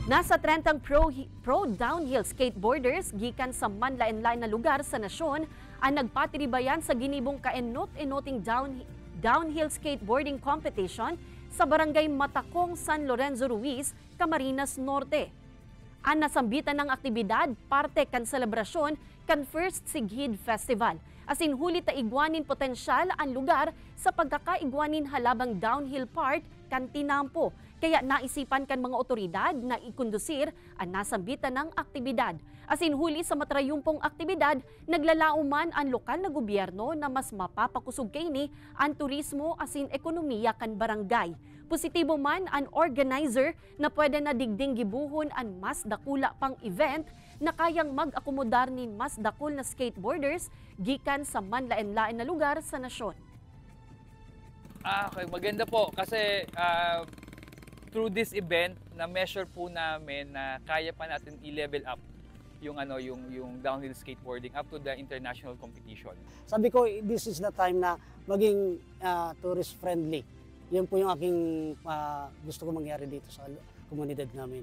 Nasa 30 pro downhill skateboarders gikan sa manlain-lain na lugar sa nasyon ang nagpatiribayan sa ginibong kaenot-enoting downhill skateboarding competition sa barangay Matacong, San Lorenzo Ruiz, Camarines Norte. Ang nasambitan ng aktibidad, parte kan selebrasyon kan First Sighid Festival. Asin huli ta igwanin potensyal ang lugar sa pagkakaigwanin halabang downhill part kan tinampo. Kaya naisipan kan mga otoridad na ikondusir ang nasambitan ng aktibidad. Asin huli sa matrayumpong aktibidad, naglalauman ang lokal na gobyerno na mas mapapakusog kini ang turismo asin ekonomiya kan barangay. Positibo man ang organizer na pwede na digding gibuhon ang mas dakula pang event na kayang mag-akomodar ni mas dakul na skateboarders gikan sa manlain-lain na lugar sa nasyon. Okay, maganda po kasi through this event na measure po namin na kaya pa natin i-level up yung downhill skateboarding up to the international competition. Sabi ko, this is the time na maging tourist friendly. Yun po yung aking gusto ko mangyari dito sa komunidad namin.